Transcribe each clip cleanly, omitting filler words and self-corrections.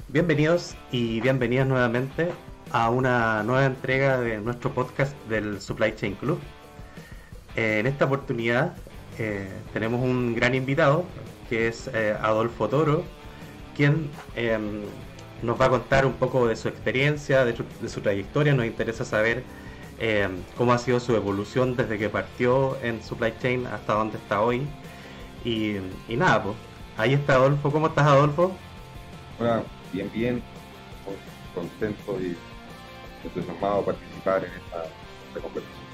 Bienvenidos y bienvenidas nuevamente a una nueva entrega de nuestro podcast del Supply Chain Club. En esta oportunidad tenemos un gran invitado que es Adolfo Toro, quien nos va a contar un poco de su experiencia, de su trayectoria. Nos interesa saber cómo ha sido su evolución desde que partió en Supply Chain hasta donde está hoy. Y nada, pues ahí está Adolfo. ¿Cómo estás, Adolfo? Hola, bien, bien, muy contento y entusiasmado de participar en esta conversación.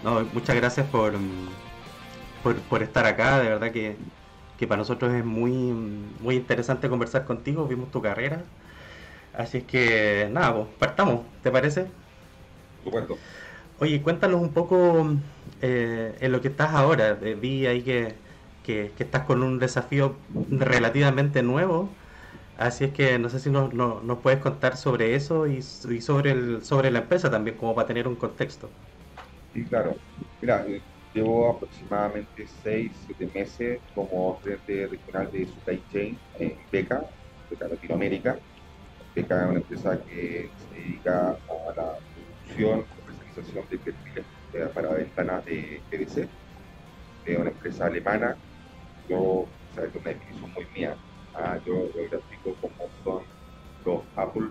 No, muchas gracias por estar acá. De verdad que para nosotros es muy interesante conversar contigo. Vimos tu carrera. Así es que nada, pues, partamos, ¿te parece? Por supuesto. Oye, cuéntanos un poco en lo que estás ahora. Vi ahí que estás con un desafío relativamente nuevo. Así es que no sé si nos puedes contar sobre eso y sobre la empresa también, como para tener un contexto. Sí, claro. Mira, llevo aproximadamente 6, 7 meses como gerente regional de Supply Chain en Beca Latinoamérica. Beca es una empresa que se dedica a la producción, comercialización de perfiles para ventanas de PVC. Es una empresa alemana. Yo, o sea, es una definición muy mía. Yo grafico como son los Apple,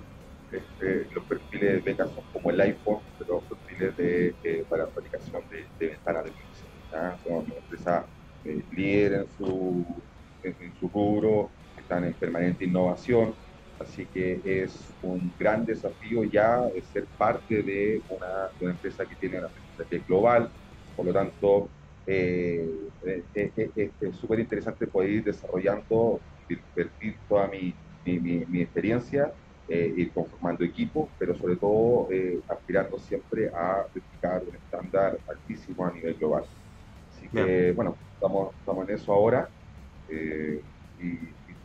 los perfiles de beca son como el iPhone, pero los perfiles para fabricación de ventanas de PVC. Son una empresa líder en su rubro, están en permanente innovación, así que es un gran desafío ya ser parte de una empresa que tiene una estrategia global. Por lo tanto, es súper interesante poder ir desarrollando, invertir toda mi experiencia, ir conformando equipos, pero sobre todo aspirando siempre a replicar un estándar altísimo a nivel global. Así Bien. que, bueno, estamos en eso ahora, y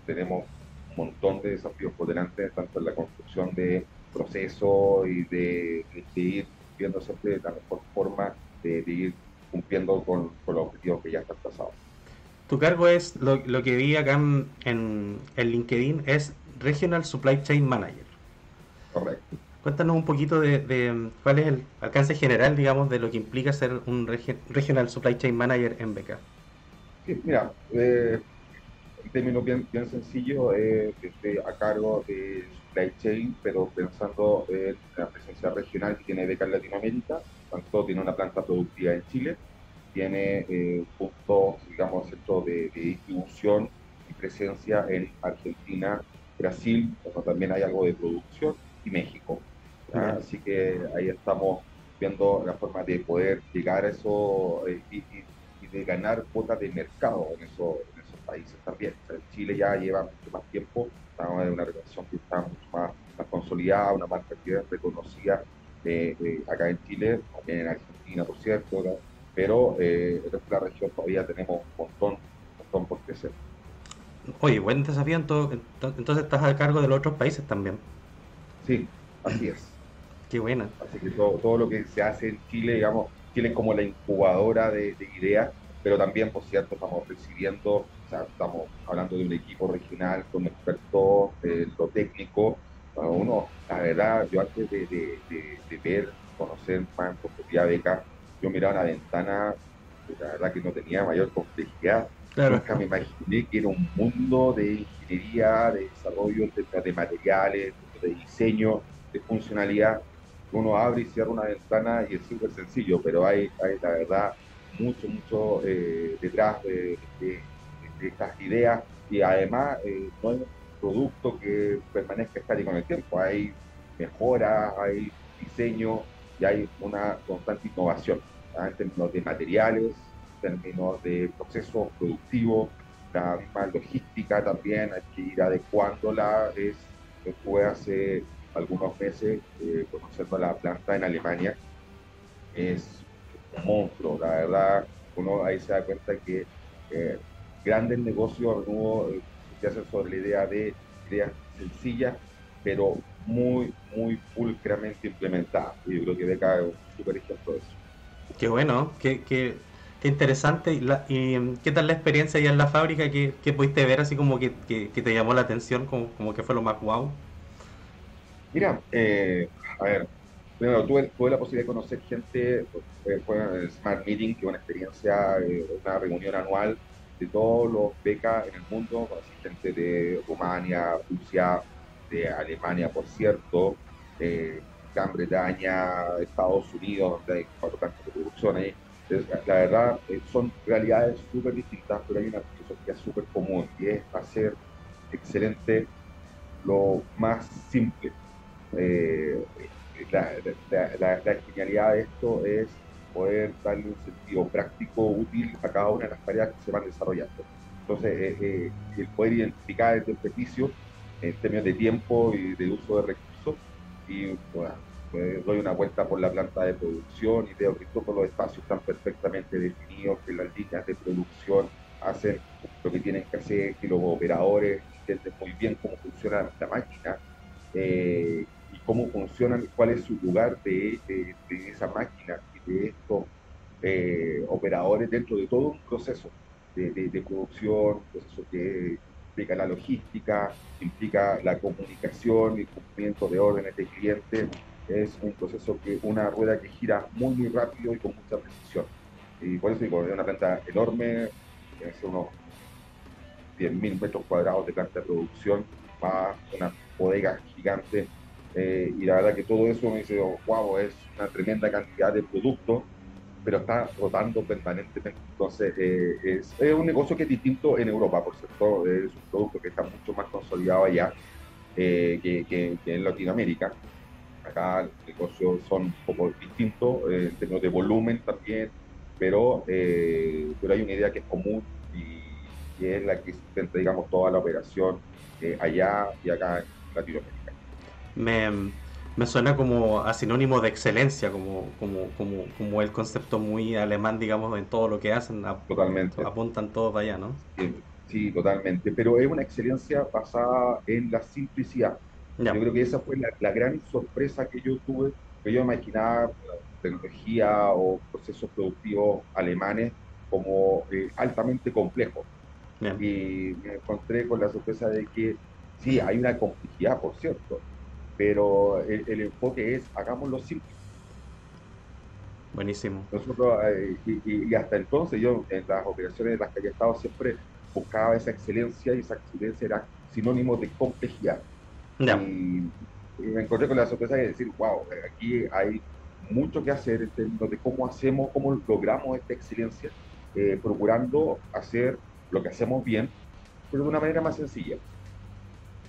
tenemos un montón de desafíos por delante, tanto en la construcción de procesos y de ir viendo siempre la mejor forma de ir cumpliendo con los objetivos que ya están trazados. Tu cargo es, lo que vi acá en LinkedIn, es Regional Supply Chain Manager. Correcto. Cuéntanos un poquito de cuál es el alcance general, digamos, de lo que implica ser un Regional Supply Chain Manager en BK. Sí, mira, en términos bien sencillos, estoy a cargo de supply chain, pero pensando en la presencia regional que tiene Beca en Latinoamérica. Tanto tiene una planta productiva en Chile, tiene puntos, digamos, centros de distribución y presencia en Argentina, Brasil, donde también hay algo de producción, y México. ¿Ya? Bien. Así que ahí estamos viendo la forma de poder llegar a eso, y de ganar cuotas de mercado en esos países también. O sea, Chile ya lleva mucho más tiempo, estamos en una relación que está mucho más consolidada, una marca que es reconocida acá en Chile, también en Argentina, por cierto, ¿no? Pero en nuestra región todavía tenemos un montón por crecer. Oye, buen desafío. Entonces estás a cargo de los otros países también. Sí, así es. Qué buena. Así que todo lo que se hace en Chile, digamos, Chile es como la incubadora de ideas, pero también, por cierto, estamos recibiendo, o sea, estamos hablando de un equipo regional con expertos en lo técnico. Uno, la verdad, yo antes de ver, conocer más en profundidad Beca, yo miraba una ventana, la verdad que no tenía mayor complejidad. Claro. Nunca me imaginé que era un mundo de ingeniería, de desarrollo de materiales, de diseño, de funcionalidad. Uno abre y cierra una ventana y es súper sencillo, pero hay la verdad mucho detrás de estas ideas, y además no hay un producto que permanezca estático en el tiempo, hay mejoras, hay diseño y hay una constante innovación, ¿ah? En términos de materiales, en términos de procesos productivos, la misma logística también, hay que ir adecuándola. Estuve hace algunos meses conociendo la planta en Alemania. Es un monstruo, la verdad. Uno ahí se da cuenta que eh, grandes negocios nuevos se hacen sobre la idea de ideas sencillas, pero muy pulcramente implementadas. Y yo creo que Beca es un súper ejemplo de eso. Qué bueno. Qué qué interesante. ¿Qué tal la experiencia allá en la fábrica? ¿Qué pudiste ver así como que te llamó la atención, como que fue lo más wow? Mira, a ver, primero tuve la posibilidad de conocer gente, fue en el Smart Meeting, que es una experiencia, una reunión anual de todos los becas en el mundo, conocí gente de Rumania, Rusia, de Alemania, por cierto, Gran Bretaña, Estados Unidos, donde hay cuatro plantas de producción ahí. Entonces, la verdad, son realidades súper distintas, pero hay una filosofía súper común y es hacer excelente lo más simple. eh, la genialidad de esto es poder darle un sentido práctico, útil a cada una de las tareas que se van desarrollando. Entonces, el poder identificar el desperdicio en términos de tiempo y de uso de recursos, y bueno, doy una vuelta por la planta de producción y veo que todos los espacios están perfectamente definidos, que las líneas de producción hacen lo que tienen que hacer, que los operadores entienden muy bien cómo funciona la máquina, y cómo funcionan, cuál es su lugar de esa máquina y de estos operadores dentro de todo un proceso de producción, un proceso que implica la logística, implica la comunicación y el cumplimiento de órdenes de clientes. Es un proceso que una rueda que gira muy, muy rápido y con mucha precisión. Y por eso digo, es una planta enorme, es unos 10.000 metros cuadrados de planta de producción, más una bodega gigante. Y la verdad que todo eso me dice, oh, wow, es una tremenda cantidad de productos, pero está rotando permanentemente. Entonces, es un negocio que es distinto en Europa, por cierto. Es un producto que está mucho más consolidado allá, que en Latinoamérica. Acá los negocios son un poco distintos, en términos de volumen también, pero hay una idea que es común y es la que sustenta, digamos, toda la operación, allá y acá en Latinoamérica. Me, me suena como a sinónimo de excelencia, como el concepto muy alemán, digamos, en todo lo que hacen, Totalmente. apuntan todos para allá, ¿no? Sí, totalmente. Pero es una excelencia basada en la simplicidad. Ya, Yo creo que esa fue la gran sorpresa que yo tuve, que yo imaginaba tecnología o procesos productivos alemanes como altamente complejos. bien, Y me encontré con la sorpresa de que sí, hay una complejidad, por cierto, pero el enfoque es hagámoslo simple. buenísimo. Nosotros, y hasta entonces yo en las operaciones en las que había estado siempre buscaba esa excelencia, y esa excelencia era sinónimo de complejidad. Ya, Y me encontré con la sorpresa de decir, wow, aquí hay mucho que hacer en términos de cómo hacemos, cómo logramos esta excelencia, procurando hacer lo que hacemos bien, pero de una manera más sencilla.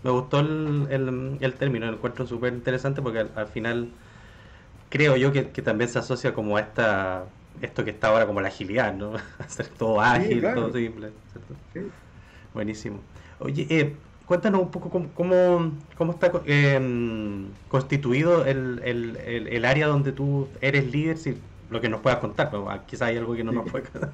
me gustó el término, lo encuentro súper interesante porque al final creo yo que también se asocia como a esto que está ahora como la agilidad, ¿no? Hacer todo Sí, ágil, todo claro, simple, ¿cierto? sí. Buenísimo. Oye, cuéntanos un poco cómo está constituido el área donde tú eres líder, si lo que nos puedas contar, pero, quizás hay algo que no nos puede contar.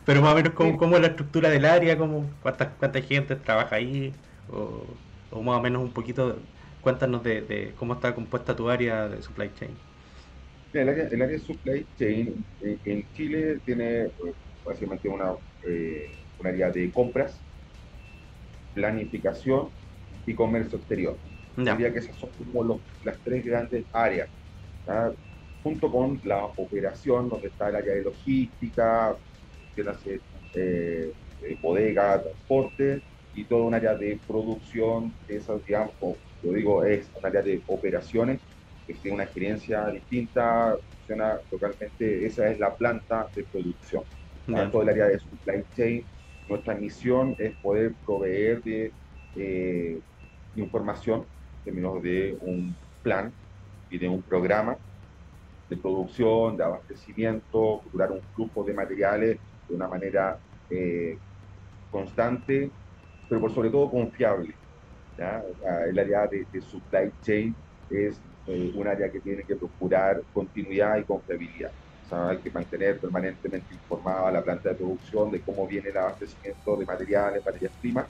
Pero más o menos Sí, cómo es la estructura del área, cuánta gente trabaja ahí, o, o más o menos un poquito, cuéntanos de cómo está compuesta tu área de supply chain. mira, el área de supply chain en Chile tiene básicamente un área de compras, planificación y comercio exterior. Yo Ya, diría que esas son como las tres grandes áreas, ¿ah? Junto con la operación, donde está el área de logística, que hace bodega, transporte, y todo un área de producción, que es, digamos, como yo digo, es un área de operaciones, que tiene una experiencia distinta, funciona localmente, esa es la planta de producción. ¿Ah? bien, Todo el área de supply chain, nuestra misión es poder proveer de eh, información en términos de un plan y de un programa de producción, de abastecimiento, curar un flujo de materiales de una manera eh, constante, pero por sobre todo confiable. ¿Ya? El área de supply chain es un área que tiene que procurar continuidad y confiabilidad. O sea, hay que mantener permanentemente informada a la planta de producción de cómo viene el abastecimiento de materiales, materias primas,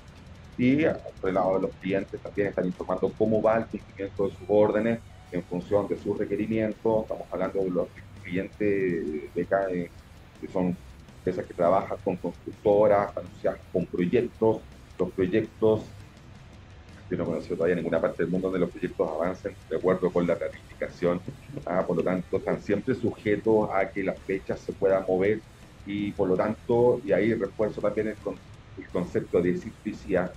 y por el lado de los clientes también están informando cómo va el cumplimiento de sus órdenes en función de sus requerimientos. Estamos hablando de los clientes de acá, que son empresas que trabajan con constructoras, asociadas con proyectos. Los proyectos, yo no he conocido todavía ninguna parte del mundo donde los proyectos avancen de acuerdo con la planificación. Por lo tanto, están siempre sujetos a que las fechas se puedan mover y por lo tanto, y ahí refuerzo también el concepto de ciclicidad,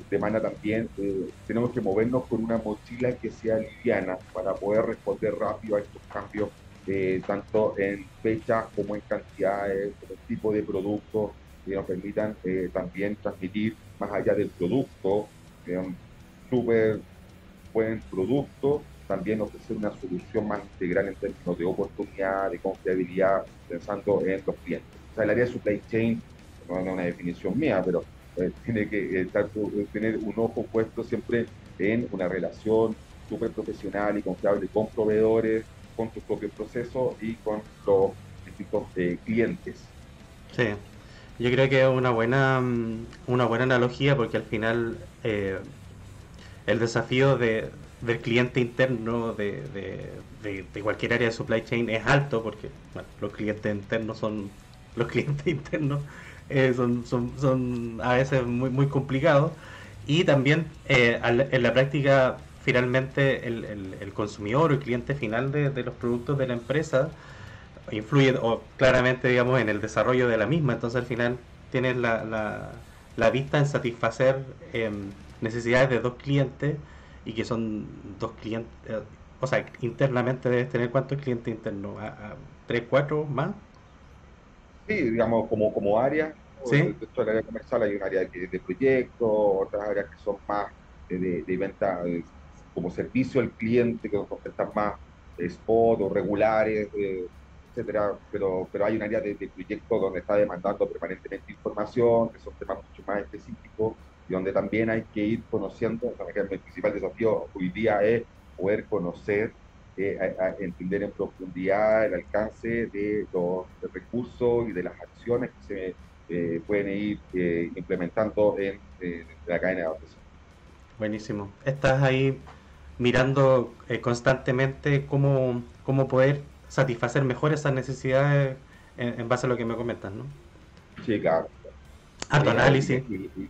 demanda también, tenemos que movernos con una mochila que sea liviana para poder responder rápido a estos cambios, tanto en fechas como en cantidades, como en tipo de productos, que nos permitan también transmitir más allá del producto, un súper buen producto, también ofrecer una solución más integral en términos de oportunidad, de confiabilidad, pensando en los clientes. O sea, el área de supply chain, no es una definición mía, pero tiene que tener un ojo puesto siempre en una relación súper profesional y confiable con proveedores, con tus propios procesos y con los distintos clientes. Sí, yo creo que es una buena analogía porque al final el desafío del cliente interno de cualquier área de supply chain es alto porque bueno, los clientes internos son los clientes internos son a veces muy complicados y también en la práctica finalmente el consumidor o el cliente final de los productos de la empresa influye o claramente digamos en el desarrollo de la misma, entonces al final tienes la vista en satisfacer necesidades de dos clientes y que son dos clientes, o sea, internamente debes tener cuántos clientes internos, tres, cuatro más, Sí, digamos, como área, ¿no? ¿sí? Dentro del área comercial hay un área de proyectos, otras áreas que son más de venta como servicio al cliente, que están más spot o regulares, etcétera, pero hay un área de proyectos donde está demandando permanentemente información, que son temas mucho más específicos y donde también hay que ir conociendo. O sea, que el principal desafío hoy día es poder conocer, entender en profundidad el alcance de los recursos y de las acciones que se pueden ir implementando en la cadena de abastecimiento. Buenísimo. Estás ahí mirando constantemente cómo poder satisfacer mejor esas necesidades en base a lo que me comentas, ¿no? Sí, claro. A tu análisis.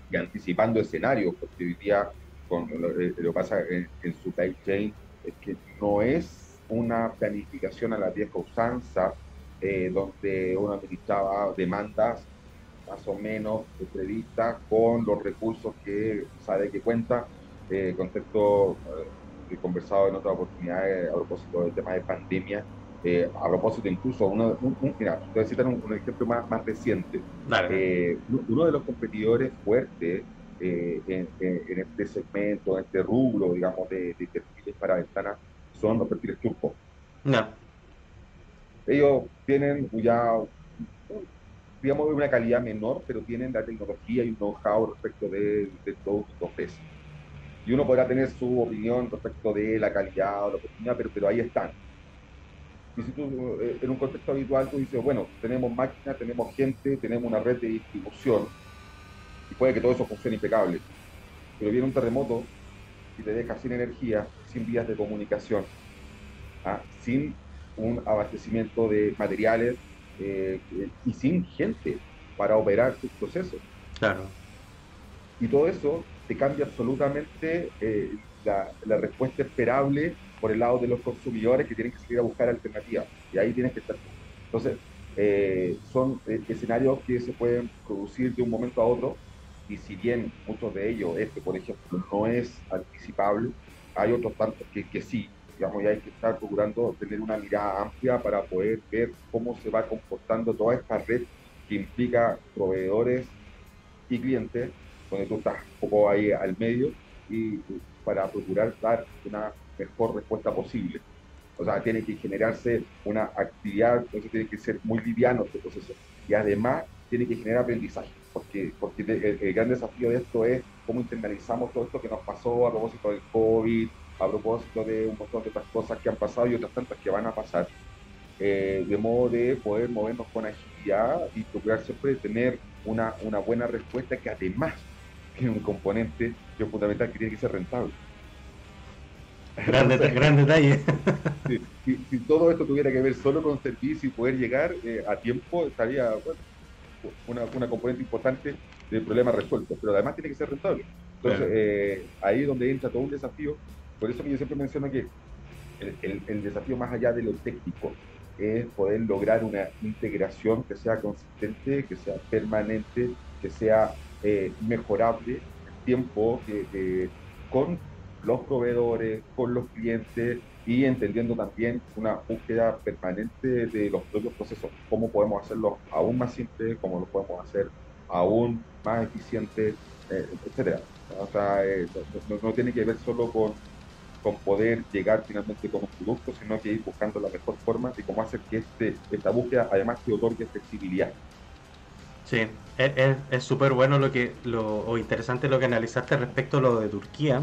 Y anticipando escenarios, porque hoy día lo que pasa en supply chain es que no es una planificación a la vieja usanza, donde uno administraba demandas más o menos previstas con los recursos que sabe que cuenta. Concepto he conversado en otras oportunidades a propósito del tema de pandemia, a propósito incluso, mira, te voy a citar un ejemplo más reciente. Dale, dale. Uno de los competidores fuertes en este segmento, en este rubro, digamos, de perfiles para ventanas, son los perfiles turcos. No, Ellos tienen ya, digamos, una calidad menor, pero tienen la tecnología y un know-how respecto del producto que ofrecen. Y uno podrá tener su opinión respecto de la calidad o la oportunidad, pero ahí están. Y si tú, en un contexto habitual, tú dices, bueno, tenemos máquinas, tenemos gente, tenemos una red de distribución, y puede que todo eso funcione impecable, pero viene un terremoto y te deja sin energía, sin vías de comunicación, sin un abastecimiento de materiales y sin gente para operar tus procesos. claro. Y todo eso te cambia absolutamente la respuesta esperable por el lado de los consumidores que tienen que salir a buscar alternativas. Y ahí tienes que estar tú. Entonces, son escenarios que se pueden producir de un momento a otro. Y si bien muchos de ellos, este por ejemplo, no es anticipable, hay otros tantos que sí. Digamos, y hay que estar procurando tener una mirada amplia para poder ver cómo se va comportando toda esta red que implica proveedores y clientes, donde tú estás un poco ahí al medio y para procurar dar una mejor respuesta posible. O sea, tiene que generarse una actividad, entonces tiene que ser muy liviano este proceso. Y además tiene que generar aprendizaje, porque el gran desafío de esto es cómo internalizamos todo esto que nos pasó a propósito del COVID, a propósito de un montón de otras cosas que han pasado y otras tantas que van a pasar, de modo de poder movernos con agilidad y procurar siempre tener una buena respuesta que además tiene un componente que es fundamental, que tiene que ser rentable. Entonces, Gran detalle. si todo esto tuviera que ver solo con servicio y poder llegar a tiempo, estaría bueno, una componente importante del problema resuelto, pero además tiene que ser rentable. Entonces, Claro. ahí es donde entra todo un desafío. Por eso que yo siempre menciono que el desafío más allá de lo técnico es poder lograr una integración que sea consistente, que sea permanente, que sea mejorable en el tiempo, con los proveedores, con los clientes y entendiendo también una búsqueda permanente de los propios procesos, cómo podemos hacerlos aún más simples, cómo los podemos hacer aún más eficientes, etcétera. O sea, no tiene que ver solo con poder llegar finalmente con un producto, sino que ir buscando la mejor forma de cómo hacer que esta búsqueda además te otorgue flexibilidad. Sí, es súper bueno o interesante lo que analizaste respecto a lo de Turquía.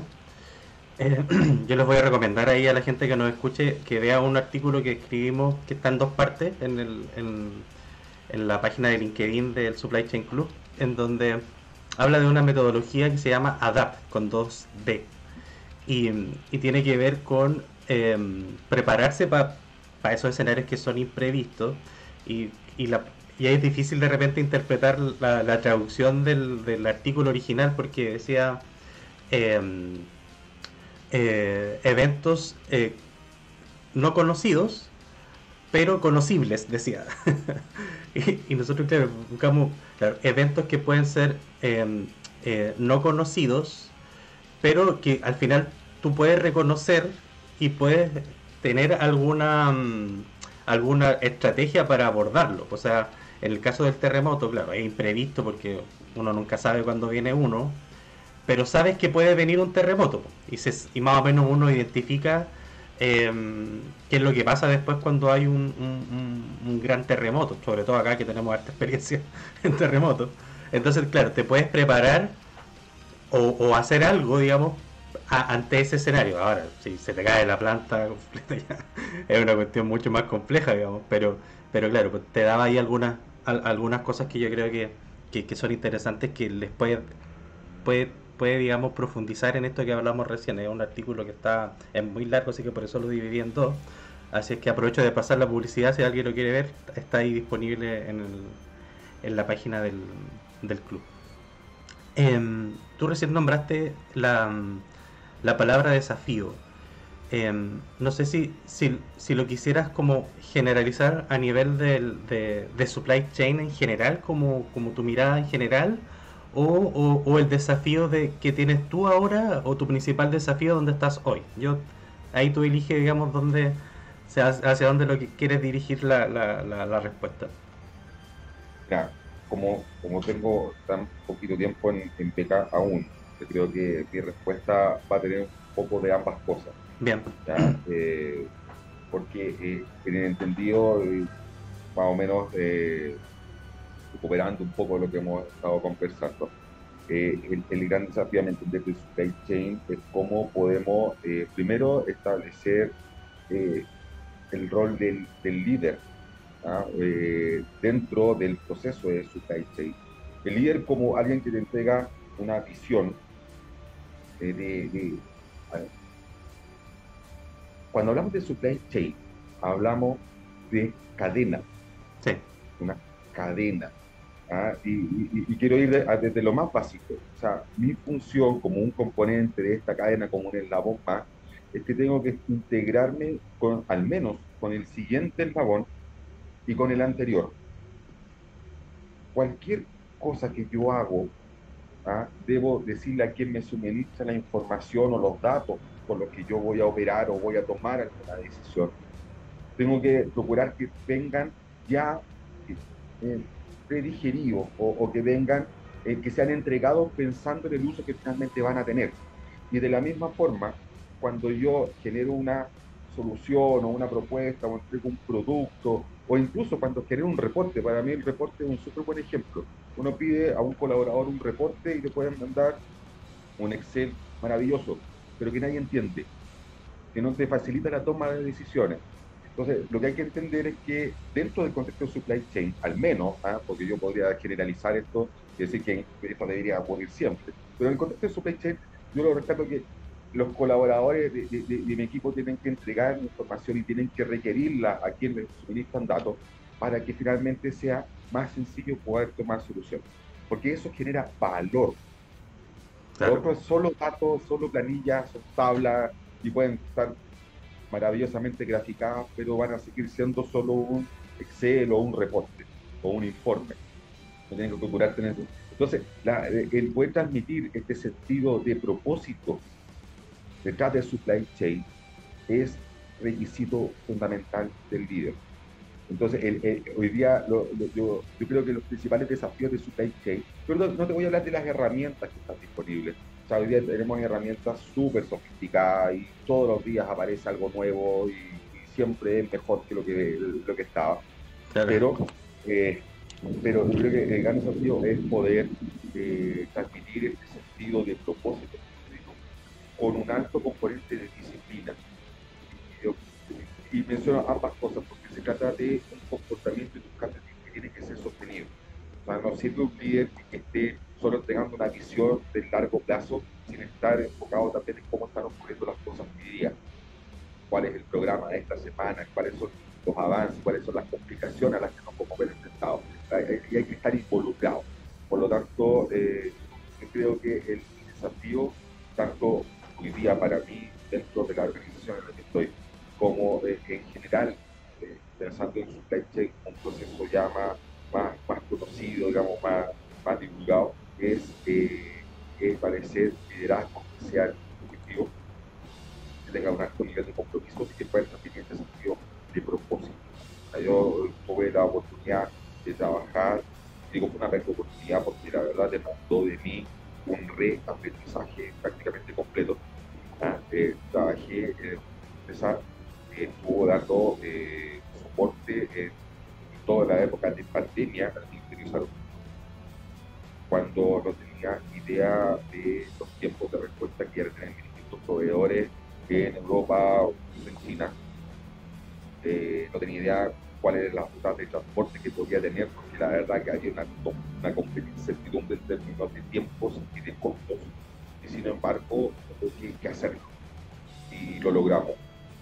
Yo les voy a recomendar ahí a la gente que nos escuche que vea un artículo que escribimos que está en dos partes en la página de LinkedIn del Supply Chain Club, en donde habla de una metodología que se llama ADAPT con dos D y, y tiene que ver con prepararse para esos escenarios que son imprevistos y, y, la, y es difícil de repente interpretar la traducción del artículo original porque decía eh, eventos no conocidos pero conocibles, decía. Y nosotros, claro, buscamos claro, eventos que pueden ser no conocidos, pero que al final tú puedes reconocer y puedes tener alguna estrategia para abordarlo. O sea, en el caso del terremoto, claro, es imprevisto porque uno nunca sabe cuándo viene uno, pero sabes que puede venir un terremoto y más o menos uno identifica eh, qué es lo que pasa después cuando hay un gran terremoto, sobre todo acá que tenemos harta experiencia en terremotos. Entonces, claro, te puedes preparar o hacer algo, digamos, ante ese escenario. Ahora, si se te cae la planta completa ya es una cuestión mucho más compleja, digamos, pero claro, pues te daba ahí algunas cosas que yo creo que son interesantes que les puede, digamos, profundizar en esto que hablamos recién. Es un artículo que es muy largo, así que por eso lo dividí en dos. Así es que aprovecho de pasar la publicidad, si alguien lo quiere ver, está ahí disponible en la página del club. Tú recién nombraste la palabra desafío. No sé si lo quisieras como generalizar a nivel de supply chain en general, como tu mirada en general, o el desafío que tienes tú ahora, o tu principal desafío donde estás hoy. Ahí tú eliges, digamos, hacia dónde lo que quieres dirigir la respuesta. Mira, como tengo tan poquito tiempo en beca aún, yo creo que mi respuesta va a tener un poco de ambas cosas, Bien, ¿ya? Porque en el entendido, más o menos, recuperando un poco lo que hemos estado conversando, el gran desafío, a mi entender, del supply chain es cómo podemos, primero, establecer eh, el rol del líder, ¿ah? Dentro del proceso de supply chain. El líder como alguien que te entrega una visión a ver, cuando hablamos de supply chain, hablamos de cadena, sí, una cadena. ¿Ah? Y quiero ir desde lo más básico. O sea, mi función como un componente de esta cadena, como un eslabón más, es que tengo que integrarme con, al menos con el siguiente eslabón y con el anterior. Cualquier cosa que yo hago, ¿ah? Debo decirle a quien me suministra la información o los datos con los que yo voy a operar o voy a tomar alguna decisión. Tengo que procurar que vengan ya eh, predigeridos o que vengan, que sean entregados pensando en el uso que finalmente van a tener. Y de la misma forma, cuando yo genero una solución o una propuesta o entrego un producto o incluso cuando genero un reporte, para mí el reporte es un súper buen ejemplo. Uno pide a un colaborador un reporte y le pueden mandar un Excel maravilloso, pero que nadie entiende, que no te facilita la toma de decisiones. Entonces, lo que hay que entender es que dentro del contexto de supply chain, al menos, ¿ah? Porque yo podría generalizar esto y decir que esto debería ocurrir siempre, pero en el contexto de supply chain, yo lo rescato que los colaboradores de mi equipo tienen que entregar información y tienen que requerirla a quienes les suministran datos para que finalmente sea más sencillo poder tomar soluciones. Porque eso genera valor. Lo Claro, otro es solo datos, solo planillas, son tablas y pueden estar maravillosamente graficadas, pero van a seguir siendo solo un Excel o un reporte o un informe. No tienen que procurar tener. Entonces, el poder transmitir este sentido de propósito detrás del supply chain es requisito fundamental del líder. Entonces, hoy día yo creo que los principales desafíos de supply chain, pero no te voy a hablar de las herramientas que están disponibles. O sea, hoy día tenemos herramientas súper sofisticadas y todos los días aparece algo nuevo y siempre es mejor que lo que estaba. claro. Pero, eh, pero yo creo que el gran desafío es poder transmitir este sentido de propósito con un alto componente de disciplina. Y menciono ambas cosas porque se trata de un comportamiento educativo que tiene que ser sostenido. O sea, no sirve un líder que esté solo entregando una visión de largo plazo sin estar enfocado también en cómo están ocurriendo las cosas hoy día. Cuál es el programa de esta semana, cuáles son los avances, cuáles son las complicaciones a las que nos podemos ver enfrentados. Y hay que estar involucrados. Por lo tanto, yo creo que el desafío, tanto hoy día para mí, dentro de la organización en la que estoy, como en general, pensando en supply chain, un proceso ya más conocido, digamos, más divulgado, es parecer liderazgo que sea objetivo, que tenga un alto nivel de compromiso y que pueda transmitir este sentido de propósito. O sea, yo tuve la oportunidad de trabajar, digo, fue una gran oportunidad porque la verdad demandó de mí un reaprendizaje prácticamente completo. Trabajé en una empresa que estuvo dando soporte en toda la época de pandemia al Ministerio de Salud, cuando no tenía idea de los tiempos de respuesta que iban a tener distintos proveedores en Europa o en China. No tenía idea cuáles eran las rutas de transporte que podía tener, porque la verdad que había una completa incertidumbre en términos de tiempos y de costos. Y sin embargo, tuve que hacerlo. Y lo logramos.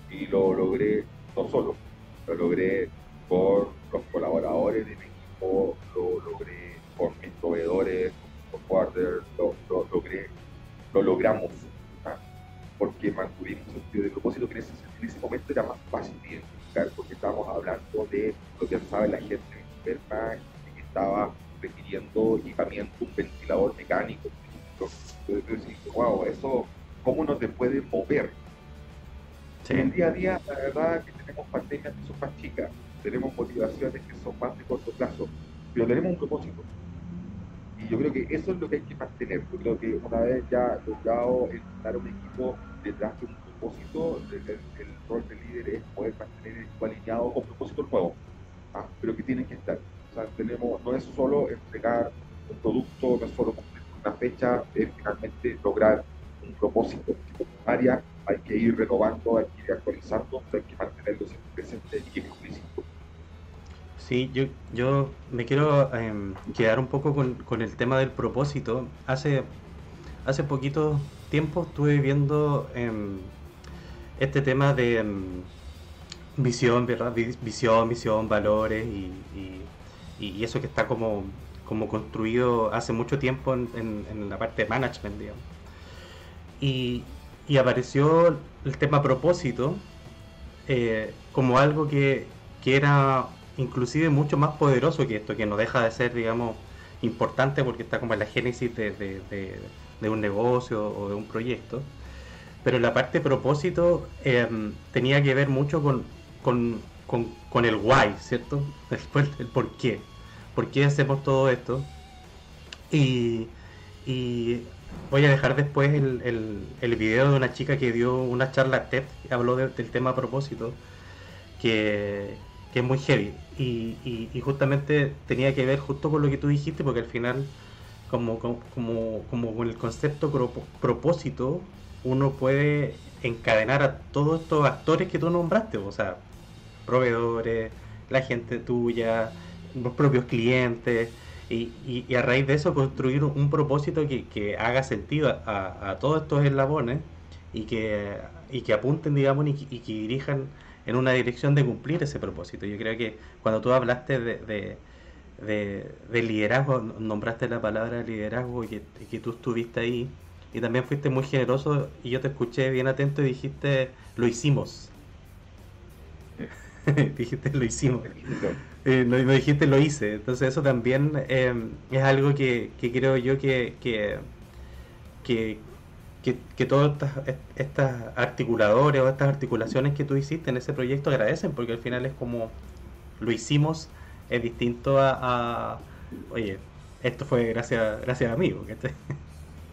Y lo logré no solo, lo logré con los colaboradores de mi equipo, lo logré con mis proveedores, con Quarter, lo logramos, ¿ah? Porque mantuvimos un sentido de propósito que en ese momento era más fácil de identificar, porque estábamos hablando de lo que sabe la gente enferma que estaba requiriendo equipamiento, un ventilador mecánico. Entonces, wow, eso, ¿cómo no te puede mover? Sí, En el día a día, la verdad es que tenemos pandemias que son más chicas, tenemos motivaciones que son más de corto plazo, pero tenemos un propósito. Y yo creo que eso es lo que hay que mantener. Yo creo que una vez ya logrado entrenar un equipo detrás de un propósito, el rol del líder es poder mantener el equipo alineado con propósitos nuevos, ¿ah? Pero que tienen que estar. O sea, no es solo entregar un producto, no es solo cumplir una fecha, es finalmente lograr un propósito. Como área hay que ir renovando, hay que ir actualizando, pero hay que mantenerlo siempre presente y explícito. sí, yo me quiero quedar un poco con el tema del propósito. Hace poquito tiempo estuve viendo este tema de visión, ¿verdad? Visión, misión, valores y eso que está como construido hace mucho tiempo en la parte de management, digamos. Y, y apareció el tema propósito como algo que era inclusive mucho más poderoso que esto, que no deja de ser, digamos, importante porque está como en la génesis de un negocio o de un proyecto. Pero la parte propósito tenía que ver mucho con el why, ¿cierto? El por qué. ¿Por qué hacemos todo esto? Y, y voy a dejar después el video de una chica que dio una charla TED, que habló del tema propósito, que es muy heavy. Y justamente tenía que ver justo con lo que tú dijiste, porque al final, como con el concepto propósito, uno puede encadenar a todos estos actores que tú nombraste, o sea, proveedores, la gente tuya, los propios clientes, y a raíz de eso construir un propósito que haga sentido a todos estos eslabones y que apunten, digamos, y que dirijan en una dirección de cumplir ese propósito. Yo creo que cuando tú hablaste de liderazgo, nombraste la palabra liderazgo y que tú estuviste ahí y también fuiste muy generoso y yo te escuché bien atento y dijiste, lo hicimos. Dijiste, lo hicimos. Es lindo. No dijiste, lo hice. Entonces eso también es algo que creo yo que, que todos estas articuladores o estas articulaciones que tú hiciste en ese proyecto agradecen, porque al final es como lo hicimos, es distinto oye, esto fue gracias a mí. ¿Cachai?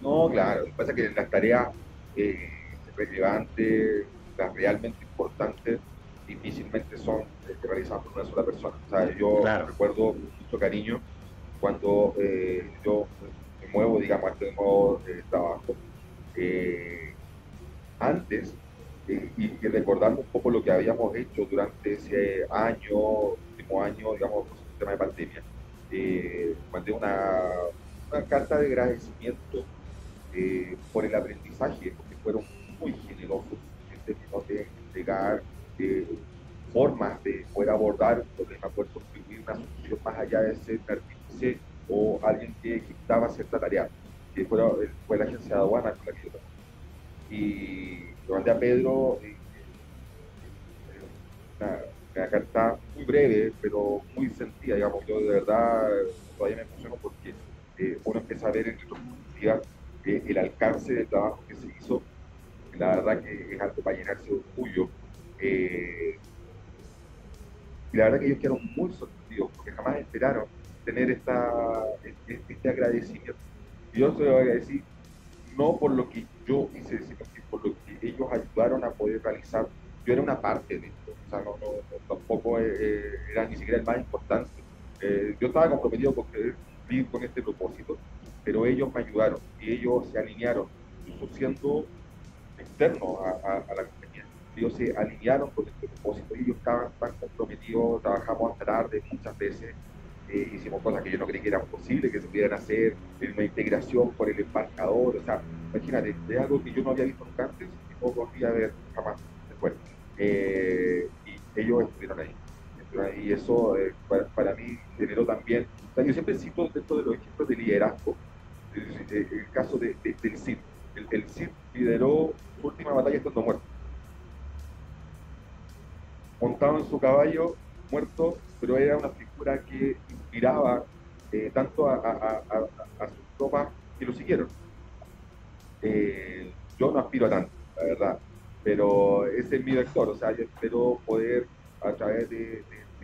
No, claro, lo que pasa es que las tareas eh, relevantes, las realmente importantes, difícilmente son realizadas por una sola persona. O sea, yo Claro, recuerdo con mucho cariño cuando yo me muevo, digamos, a este nuevo trabajo. Eh, Antes, y recordando un poco lo que habíamos hecho durante ese año, último año, digamos, con el tema de pandemia, mandé una carta de agradecimiento por el aprendizaje, porque fueron muy generosos en términos de entregar eh, formas de poder abordar un problema, poder contribuir una solución más allá de ser un artífice o alguien que ejecutaba cierta tarea, que fue la agencia de aduana con la que yo trabajé. Y lo mandé a Pedro, una, una carta muy breve, pero muy sentida, digamos, yo de verdad todavía me emociono porque uno empieza a ver en retrospectiva el alcance del trabajo que se hizo, la verdad que es algo para llenarse de orgullo. Eh, y la verdad que ellos quedaron muy sorprendidos porque jamás esperaron tener este agradecimiento. Y yo se lo agradecí no por lo que yo hice, sino que por lo que ellos ayudaron a poder realizar. Yo era una parte de esto, o sea, tampoco era ni siquiera el más importante. Yo estaba comprometido con querer cumplir con este propósito, pero ellos me ayudaron y ellos se alinearon, incluso siendo externos a la compañía. Ellos se alinearon con este propósito y ellos estaban tan comprometidos, trabajamos hasta tarde muchas veces, hicimos cosas que yo no creí que eran posibles, que se pudieran hacer, en una integración por el embarcador, o sea, imagínate, es algo que yo no había visto nunca antes y no volví a ver jamás después. Y ellos estuvieron ahí. Y eso para mí generó también, o sea, yo siempre cito dentro de los ejemplos de liderazgo, el caso del CID. El CID lideró su última batalla estando muerto, montado en su caballo, muerto, pero era una figura que inspiraba tanto a sus tropas que lo siguieron. Yo no aspiro a tanto, la verdad, pero ese es mi vector, o sea, yo espero poder a través de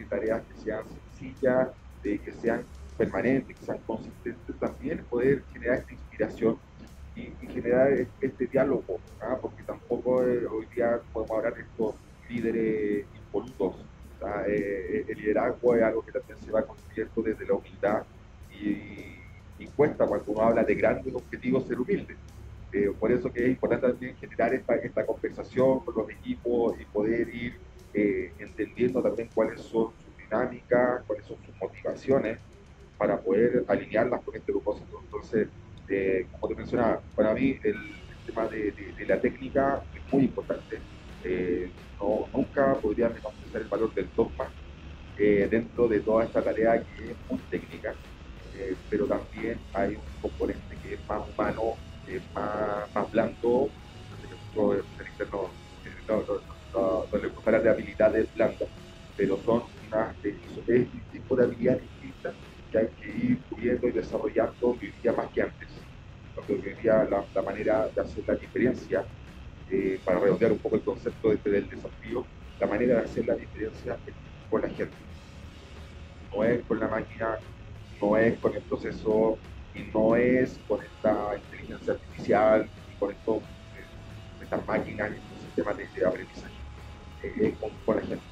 tareas que sean sencillas, de que sean permanentes, que sean consistentes, también poder generar esta inspiración y generar este diálogo, ¿ah? Porque tampoco hoy día podemos hablar de estos líderes impolutos. ¿Ah? El liderazgo es algo que también se va construyendo desde la humildad y cuesta cuando uno habla de grandes objetivos ser humilde. Por eso que es importante también generar esta conversación con los equipos y poder ir entendiendo también cuáles son sus dinámicas, cuáles son sus motivaciones para poder alinearlas con este propósito. Entonces, como te mencionaba, para mí el tema de la técnica es muy importante. Nunca podría menospreciar el valor del dogma dentro de toda esta tarea que es muy técnica, pero también hay un componente que es más humano, más blando, muchos externos no les gusta hablar de habilidades blandas, pero son es un tipo de habilidades distintas que hay que ir pudiendo y desarrollando hoy día más que antes. Porque hoy día la manera de hacer la diferencia, para redondear un poco el concepto del desafío, la manera de hacer la diferencia es con la gente, no es con la máquina, no es con el proceso y no es con esta inteligencia artificial y con estas máquinas y estos sistemas de aprendizaje. Es con la gente.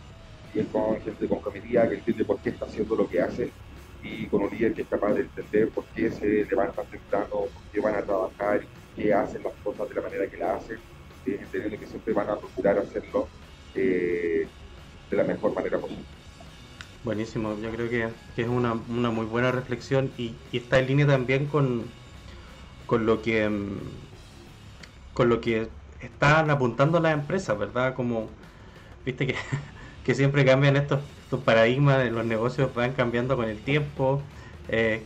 Y es con gente comprometida que entiende por qué está haciendo lo que hace y con un líder que es capaz de entender por qué se levantan temprano, por qué van a trabajar y qué hacen las cosas de la manera que las hacen, entendiendo que siempre van a procurar hacerlo de la mejor manera posible. buenísimo. Yo creo que es una muy buena reflexión y está en línea también con lo que con lo que están apuntando las empresas, ¿verdad? Como, viste que, que siempre cambian estos paradigmas de los negocios, van cambiando con el tiempo.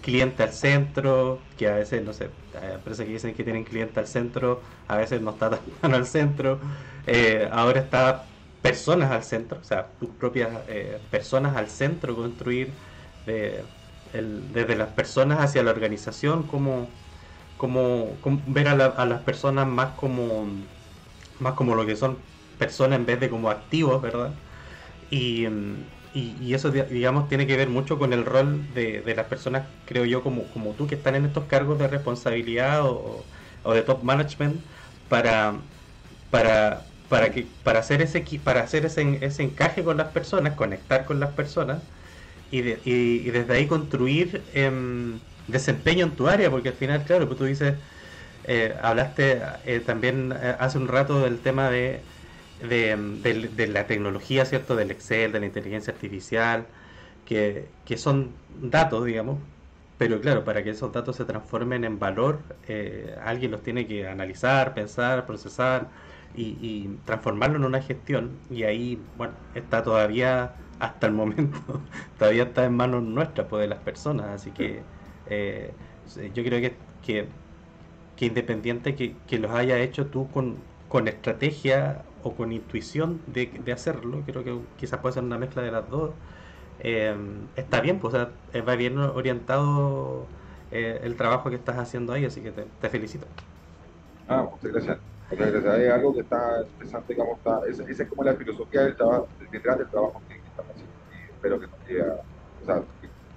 Cliente al centro, que a veces, no sé, hay empresas que dicen que tienen cliente al centro, a veces no está tan al centro. Ahora está personas al centro, o sea, tus propias personas al centro, construir de, desde las personas hacia la organización, como ver a las personas más como lo que son personas en vez de como activos, ¿verdad? Y, y eso, digamos, tiene que ver mucho con el rol de las personas, creo yo, como tú, que están en estos cargos de responsabilidad o de top management, para, para hacer ese encaje con las personas, conectar con las personas y desde ahí construir desempeño en tu área, porque al final, claro, pues tú dices, hablaste también hace un rato del tema de la tecnología, ¿cierto? Del Excel, de la inteligencia artificial, que son datos, digamos, pero claro, para que esos datos se transformen en valor, alguien los tiene que analizar, pensar, procesar y transformarlo en una gestión. Y ahí, bueno, está todavía, hasta el momento, todavía está en manos nuestras, pues de las personas. Así que eh, yo creo que, que independiente que los haya hecho tú con estrategia o con intuición de hacerlo, creo que quizás puede ser una mezcla de las dos. Está bien, pues, o sea, va bien orientado el trabajo que estás haciendo ahí, así que te felicito. Ah, muchas gracias. Muchas gracias. Es algo que está interesante, digamos, esa es como la filosofía del trabajo, detrás del trabajo que estamos haciendo. Y espero que nos llegue o sea,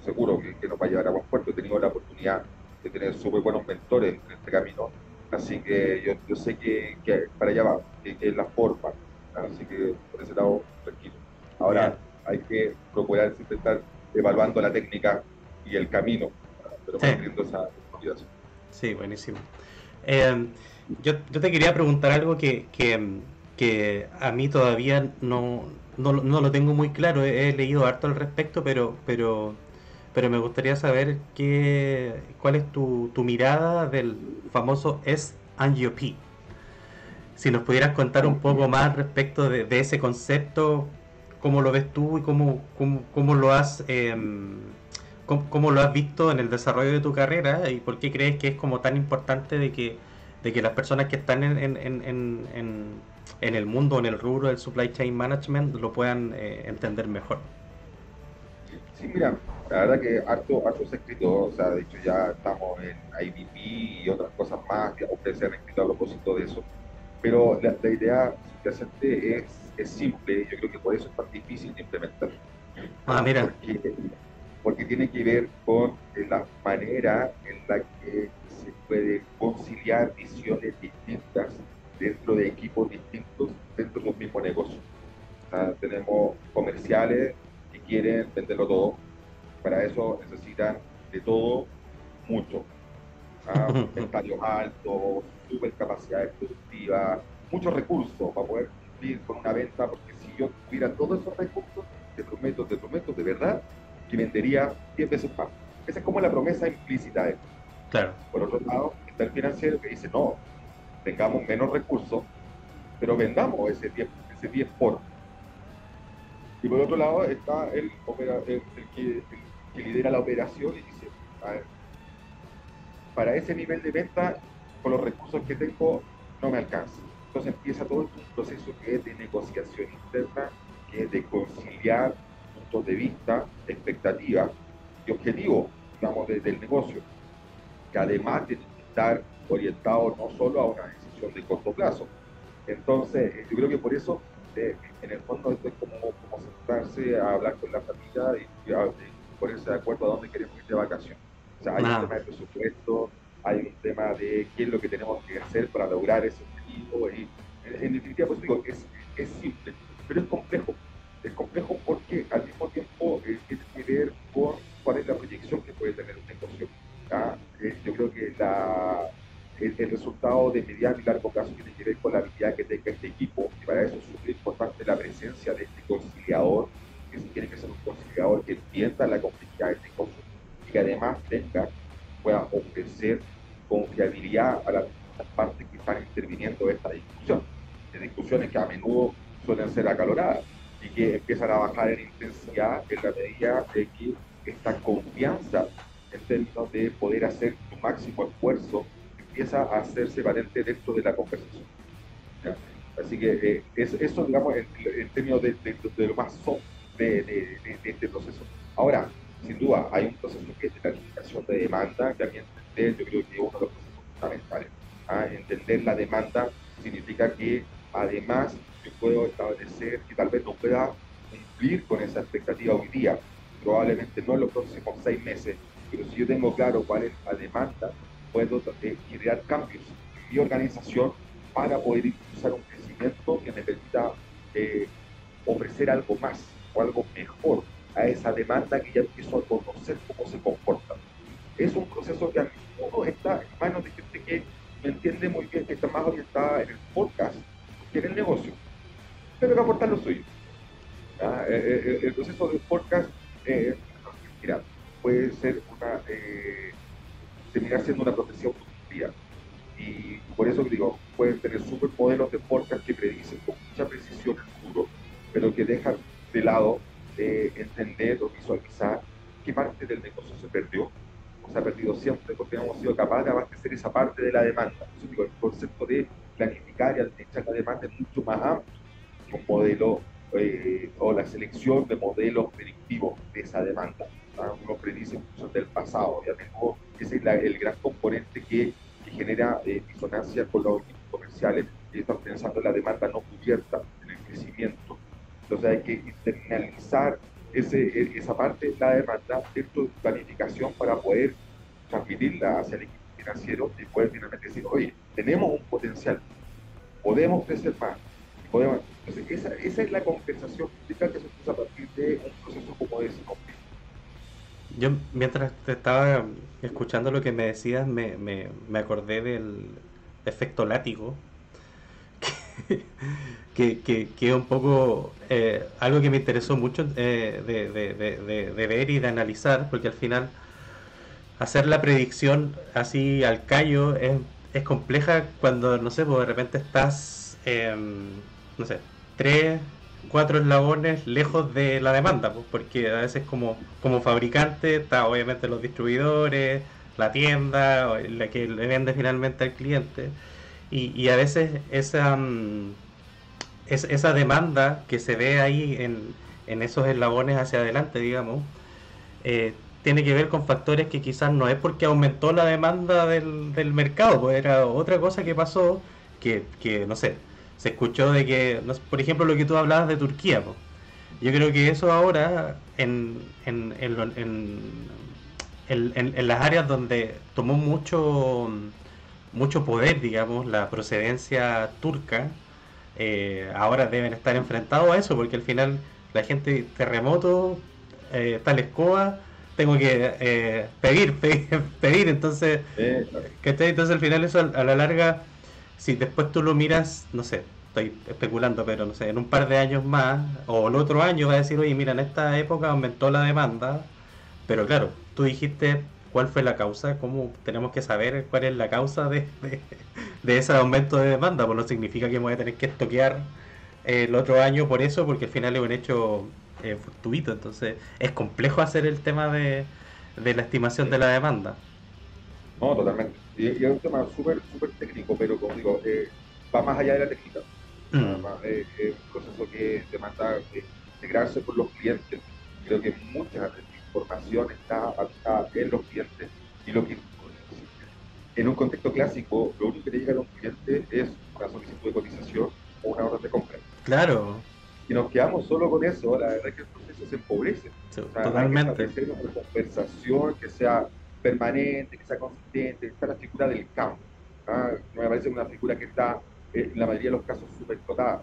seguro que nos va a llevar a buen puerto. He tenido la oportunidad de tener súper buenos mentores en este camino, así que yo sé que para allá va, que es la forma. Así que por ese lado, tranquilo. Bien, Ahora hay que procurar siempre estar evaluando la técnica y el camino, pero sí, manteniendo esa motivación. sí, buenísimo. Eh, yo te quería preguntar algo que a mí todavía no lo tengo muy claro. He leído harto al respecto, pero me gustaría saber cuál es tu mirada del famoso S&UP. Si nos pudieras contar un poco más respecto de ese concepto, cómo lo ves tú y cómo lo has cómo lo has visto en el desarrollo de tu carrera y por qué crees que es como tan importante de que las personas que están en el mundo, en el rubro del supply chain management, lo puedan entender mejor. Sí, mira, la verdad que harto se ha escrito, o sea, de hecho ya estamos en IBP y otras cosas más que se han escrito a propósito de eso, pero la idea subyacente es simple, yo creo que por eso es tan difícil de implementar, Ah, mira. porque, porque tiene que ver con la manera en la que se puede conciliar visiones distintas dentro de equipos distintos dentro de un mismo negocio. O sea, tenemos comerciales que quieren venderlo todo, para eso necesitan de todo, mucho. Inventarios altos, super capacidades productivas, muchos recursos para poder cumplir con una venta, porque si yo tuviera todos esos recursos, te prometo de verdad que vendería 10 veces más. Esa es como la promesa implícita de esto. Claro. Por otro lado, está el financiero que dice, no, tengamos menos recursos, pero vendamos ese 10 por. Y por otro lado está el que lidera la operación y dice, a ver, para ese nivel de venta, con los recursos que tengo, no me alcanza. Entonces empieza todo un proceso que es de negociación interna, que es de conciliar puntos de vista, expectativas y objetivos, digamos, desde el negocio, que además de estar orientado no solo a una decisión de corto plazo. Entonces, yo creo que por eso, en el fondo, esto es como sentarse a hablar con la familia y ponerse de acuerdo a dónde queremos ir de vacaciones. O sea, hay un Ah, tema de presupuesto, hay un tema de qué es lo que tenemos que hacer para lograr ese objetivo. Y en definitiva, pues digo, es simple, pero es complejo. Es complejo porque al mismo tiempo tiene que ver con cuál es la proyección que puede tener un negocio. ¿Ya? Yo creo que el resultado de mediano y largo plazo tiene que ver con la habilidad que tenga este equipo, y para eso es súper importante la presencia de este conciliador, que si tiene que ser un conciliador que entienda la complejidad de este negocio y que además pueda ofrecer confiabilidad a la distintas partes que están interviniendo en esta discusión. De discusiones que a menudo suelen ser acaloradas y que empiezan a bajar en intensidad en la medida de que esta confianza en términos de poder hacer tu máximo esfuerzo empieza a hacerse patente dentro de la conversación. ¿Ya? Así que eso, digamos, en términos de lo más soft de este proceso. Ahora, sin duda, hay un proceso que es de planificación de demanda, que a mi entender, yo creo que es uno de los procesos fundamentales. ¿Ah? Entender la demanda significa que además yo puedo establecer que tal vez no pueda cumplir con esa expectativa hoy día, probablemente no en los próximos 6 meses, pero si yo tengo claro cuál es la demanda, puedo generar cambios en mi organización para poder impulsar un crecimiento que me permita ofrecer algo más o algo mejor a esa demanda que ya empiezo a conocer cómo se comporta. Es un proceso que a menudo está en manos de gente que me entiende muy bien, que está más orientada en el podcast que en el negocio, pero que aportar lo suyo. El proceso del podcast, mira, puede ser terminar siendo una profesión día. Y por eso digo, pueden tener supermodelos de podcast que predicen con mucha precisión el futuro, pero que dejan de lado entender o visualizar qué parte del negocio se perdió o se ha perdido siempre porque no hemos sido capaces de abastecer esa parte de la demanda. Entonces, digo, el concepto de planificar y administrar la demanda es mucho más amplio que un modelo o la selección de modelos predictivos de esa demanda. Uno predice cosas del pasado, ya tengo, ese es el gran componente que genera disonancia con los equipos comerciales y están pensando en la demanda no cubierta, en el crecimiento. Entonces hay que internalizar esa parte de la demanda dentro de planificación para poder transmitirla hacia el equipo financiero y poder finalmente decir, oye, tenemos un potencial, podemos crecer más. Podemos... Entonces esa es la conversación que se empieza a partir de un proceso como ese. Yo, mientras te estaba escuchando lo que me decías, me acordé del efecto látigo, que es un poco algo que me interesó mucho de ver y de analizar, porque al final hacer la predicción así al callo es compleja cuando, no sé, pues de repente estás, no sé, 3, 4 eslabones lejos de la demanda, pues, porque a veces como fabricante está obviamente los distribuidores, la tienda, o la que le vende finalmente al cliente, y a veces esa demanda que se ve ahí en esos eslabones hacia adelante, digamos, tiene que ver con factores que quizás no es porque aumentó la demanda del mercado, pues era otra cosa que pasó, que no sé, se escuchó de que, no sé, por ejemplo, lo que tú hablabas de Turquía, pues. Yo creo que eso ahora, en las áreas donde tomó mucho poder, digamos, la procedencia turca, ahora deben estar enfrentados a eso, porque al final la gente, terremoto, tal escoba, tengo que pedir, entonces, ¿cachai? Entonces al final eso a la larga, si después tú lo miras, no sé, estoy especulando, pero no sé, en un par de años más, o el otro año va a decir, oye, mira, en esta época aumentó la demanda, pero claro, tú dijiste cuál fue la causa, cómo tenemos que saber cuál es la causa de ese aumento de demanda, pues no significa que voy a tener que estoquear el otro año por eso, porque al final es un hecho fortuito, entonces es complejo hacer el tema de la estimación de la demanda. No, totalmente. Y es un tema súper, súper técnico, pero como digo, va más allá de la técnica. Mm, Es un proceso que demanda integrarse con los clientes. Creo que mucha de la información está basada en los clientes y lo que en un contexto clásico, lo único que le llega a un cliente es una solicitud de cotización o una orden de compra. claro, Y nos quedamos solo con eso, la verdad es que el proceso se empobrece. sí, O sea, hay que totalmente. establecer una conversación que sea permanente, que sea consistente, está la figura del campo. No me parece una figura que está en la mayoría de los casos superexplotada.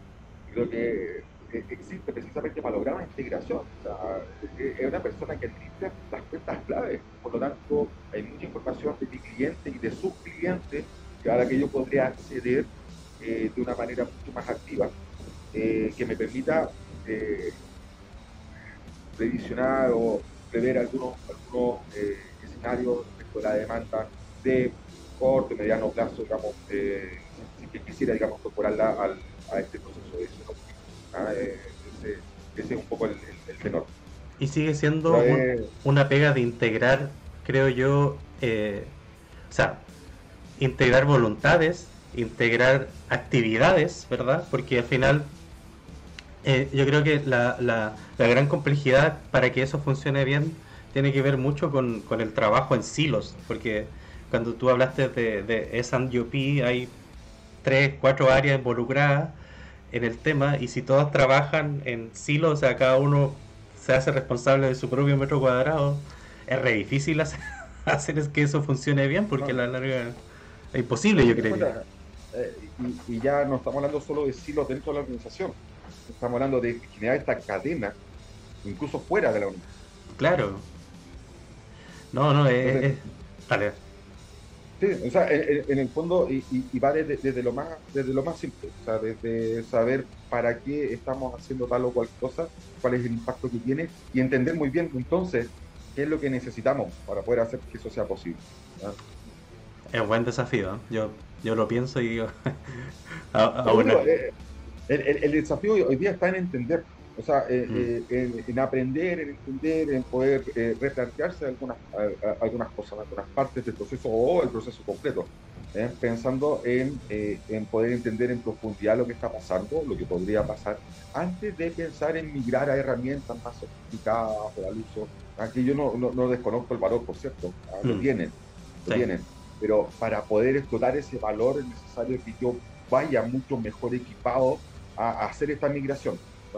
Creo que existe precisamente para lograr una integración. O sea, es una persona que administra las cuentas claves, por lo tanto hay mucha información de mi cliente y de sus clientes a la que yo podría acceder de una manera mucho más activa que me permita eh, previsionar o prever algunos escenarios respecto a la demanda de corto, mediano plazo, digamos, si que quisiera, digamos, incorporarla a este proceso de cenografía. ¿Ah? Ese es un poco el tenor. Y sigue siendo Pero una pega de integrar, creo yo, o sea, integrar voluntades, integrar actividades, ¿verdad? Porque al final yo creo que la gran complejidad para que eso funcione bien tiene que ver mucho con el trabajo en silos, porque cuando tú hablaste de S&UP hay tres, cuatro áreas involucradas en el tema y si todos trabajan en silos, o sea, cada uno se hace responsable de su propio metro cuadrado, es re difícil hacer, hacer que eso funcione bien porque a no, la larga es imposible, yo te das creería. cuenta, y ya no estamos hablando solo de silos dentro de la organización, estamos hablando de generar esta cadena, incluso fuera de la organización. Claro, no, no, Entonces, dale. sí, o sea, en el fondo, y va desde lo más simple, o sea, desde saber para qué estamos haciendo tal o cual cosa, cuál es el impacto que tiene, y entender muy bien, entonces, qué es lo que necesitamos para poder hacer que eso sea posible. ¿Ya? Es un buen desafío, ¿eh? Yo lo pienso y digo, Pero ahora. digo, el desafío hoy día está en entender, o sea, Mm, en aprender, en entender, en poder replantearse algunas cosas, algunas partes del proceso o el proceso completo, pensando en poder entender en profundidad lo que está pasando, lo que podría pasar, antes de pensar en migrar a herramientas más sofisticadas o al uso. Aquí yo no desconozco el valor, por cierto, lo mm, tienen, lo sí, tienen, pero para poder explotar ese valor es necesario que yo vaya mucho mejor equipado a hacer esta migración.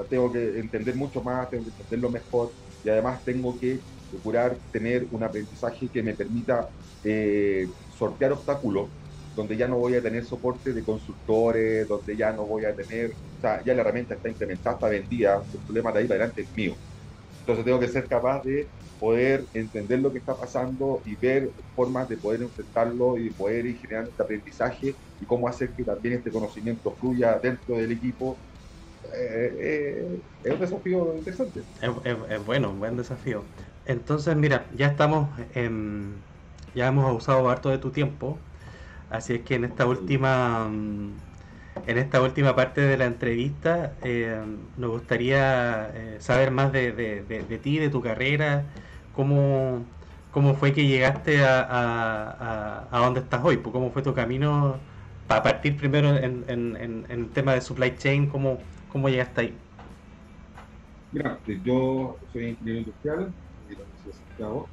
Tengo que entender mucho más, tengo que entenderlo mejor y además tengo que procurar tener un aprendizaje que me permita sortear obstáculos donde ya no voy a tener soporte de consultores, donde ya no voy a tener, o sea, ya la herramienta está implementada, está vendida, el problema de ahí para adelante es mío. Entonces tengo que ser capaz de poder entender lo que está pasando y ver formas de poder enfrentarlo y poder ir generando este aprendizaje y cómo hacer que también este conocimiento fluya dentro del equipo. Es un desafío interesante. es bueno, un buen desafío. Entonces, mira, ya estamos, ya hemos usado harto de tu tiempo, así es que en esta última parte de la entrevista nos gustaría saber más de ti, de tu carrera, cómo, cómo fue que llegaste a donde estás hoy, pues, cómo fue tu camino para partir primero en el tema de supply chain, cómo llegaste ahí. Mira, yo soy ingeniero industrial de la Universidad de Santiago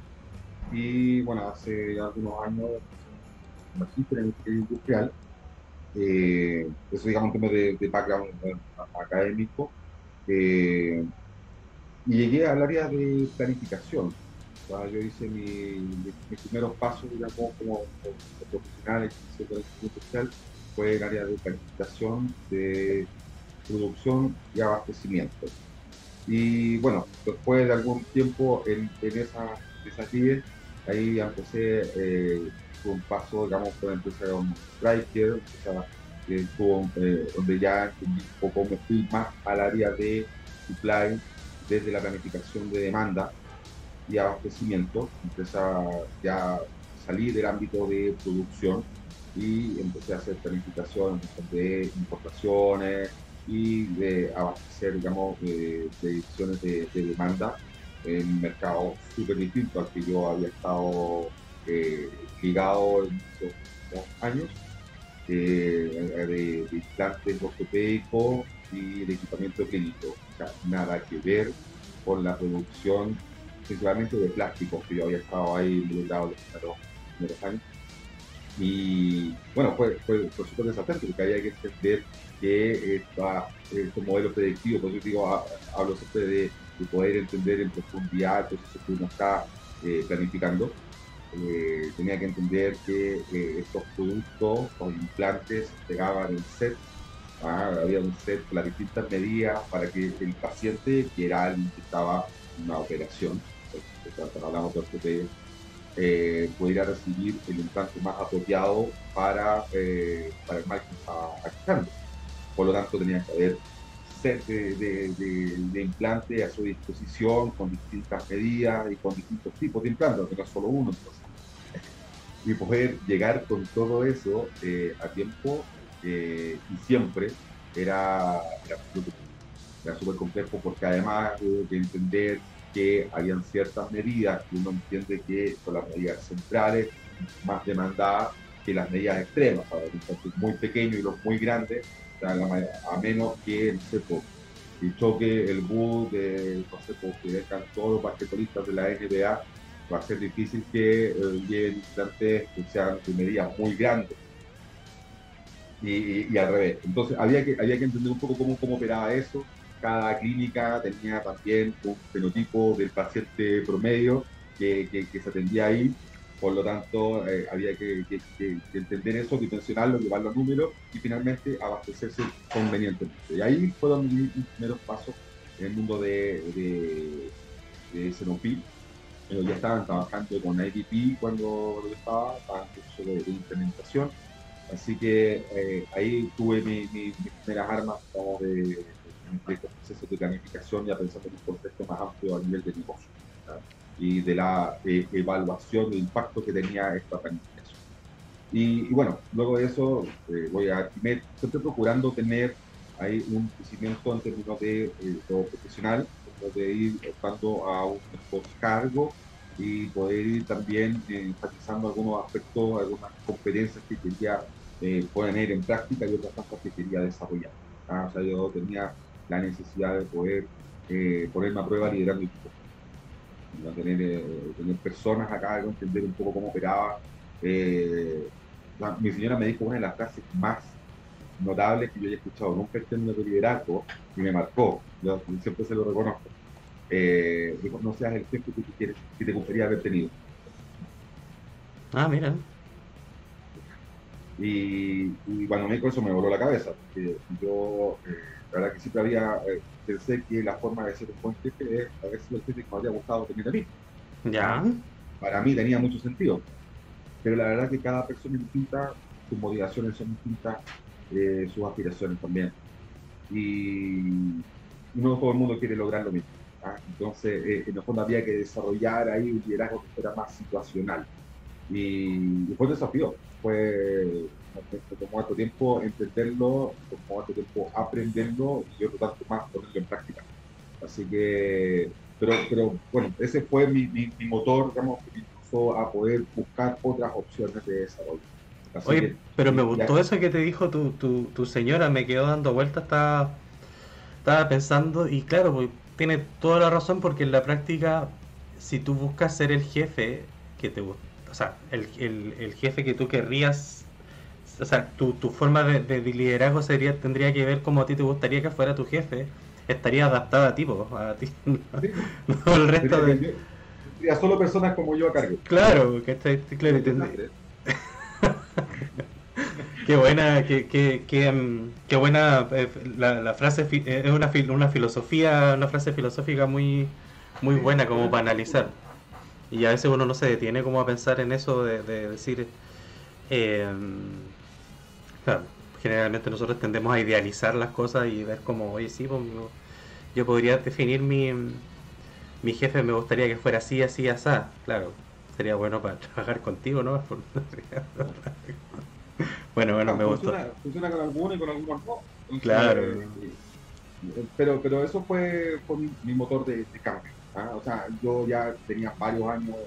y bueno, hace algunos años hice un magíster en ingeniería industrial. Eso digamos un tema de background académico. Eh, y llegué al área de planificación. O sea, yo hice mis primeros pasos, digamos, como profesional en el sector industrial, fue el área de planificación, de producción y abastecimiento. Y bueno, después de algún tiempo esas líderes, ahí empecé un paso, digamos, por la empresa como Striker, o sea, donde ya entendí un poco, me fui más al área de supply, desde la planificación de demanda y abastecimiento. Empecé a ya salir del ámbito de producción y empecé a hacer planificación de importaciones y de abastecer, digamos, predicciones de demanda en mercados súper distintos al que yo había estado eh, ligado en esos últimos años, de implantes ortopédicos y de equipamiento clínico. O sea, nada que ver con la producción principalmente de plásticos, que yo había estado ahí involucrado los primeros años. Y bueno, fue súper desastre porque había que entender que estos modelos predictivos, por eso digo, hablo siempre de poder entender en profundidad el proceso que uno está planificando. Tenía que entender que estos productos o implantes se pegaban en set. Había un set con las distintas medidas para que el paciente, que era alguien que estaba en una operación, cuando hablamos de ortopedia, pudiera recibir el implante más apropiado para el mal que estaba aquejando. Por lo tanto, tenía que haber set de implante a su disposición con distintas medidas y con distintos tipos de implantes, no solo uno. Entonces. y poder llegar con todo eso a tiempo y siempre era era súper complejo porque además hubo que entender que habían ciertas medidas que uno entiende que son las medidas centrales más demandadas que las medidas extremas, para los muy pequeños y los muy grandes, o sea, a menos que, no sé, pues, el choque, el bus, de, no sé, pues, que dejan todos los basquetbolistas de la NBA, va a ser difícil que lleguen instantes que sean de medidas muy grandes y al revés. Entonces había que entender un poco cómo operaba eso. Cada clínica tenía también un fenotipo del paciente promedio que se atendía ahí. Por lo tanto, había que entender eso, dimensionarlo, llevarlo a números y finalmente abastecerse convenientemente. Y ahí fueron mis primeros pasos en el mundo de Sanofi. Ya estaban trabajando con IDP cuando yo estaba en curso de implementación. Así que ahí tuve mis primeras armas como de procesos de planificación, ya pensando en un contexto más amplio a nivel de negocio, ¿verdad? Y de la evaluación del impacto que tenía esta planificación. Y bueno, luego de eso voy a siempre procurando tener ahí un crecimiento en términos de lo profesional, de ir optando a un mejor cargo y poder ir también enfatizando algunos aspectos, algunas competencias que quería poner en práctica y otras cosas que quería desarrollar. ¿Ah? O sea, yo tenía la necesidad de poder ponerme a prueba liderando equipos, ¿no? Tener personas a cargo, entender un poco cómo operaba. Eh, Mi señora me dijo una de las frases más notables que yo haya escuchado nunca en términos de liderazgo y me marcó. Yo siempre se lo reconozco. Dijo, no seas el jefe que tú quieres, que te gustaría haber tenido. Ah, mira. Y cuando me dijo eso me voló la cabeza, porque yo, la verdad que siempre pensé que la forma de ser un buen jefe es haber sido el jefe que me habría gustado tener a mí. Ya. ¿Ah? Para mí tenía mucho sentido, pero la verdad que cada persona es distinta, sus motivaciones son distintas, sus aspiraciones también. Y no todo el mundo quiere lograr lo mismo. ¿Ah? Entonces, en el fondo había que desarrollar ahí un liderazgo que fuera más situacional. Y fue un desafío. Me tomó harto tiempo entenderlo, me tomó harto tiempo aprenderlo y otro tanto más ponerlo en práctica. Así que, pero bueno, ese fue mi motor, digamos, que me impulsó a poder buscar otras opciones de desarrollo. Así Oye, que, pero me ya, gustó eso que te dijo tu señora, me quedó dando vueltas, estaba pensando, y claro, pues, tiene toda la razón porque en la práctica, si tú buscas ser el jefe que te gusta, o sea, el jefe que tú querrías, o sea, tu forma de liderazgo tendría que ver como a ti te gustaría que fuera tu jefe, estaría adaptada a ti, po, a ti, sí, no el resto tendría de... que tendría solo personas como yo a cargo. Claro, claro, Un desastre. qué buena, qué buena la frase es una filosofía, una frase filosófica muy Sí, buena como para totalmente analizar. profunda. Y a veces uno no se detiene como a pensar en eso de decir, eh, claro, generalmente nosotros tendemos a idealizar las cosas y ver como, oye, sí, pues, yo podría definir mi jefe, me gustaría que fuera así, así, así. Claro, sería bueno para trabajar contigo, ¿no? Bueno, Claro, me gustó. funciona con algunos y con algunos no. Claro. Entonces, pero eso fue mi motor de cambio. ¿Ah? O sea, yo ya tenía varios años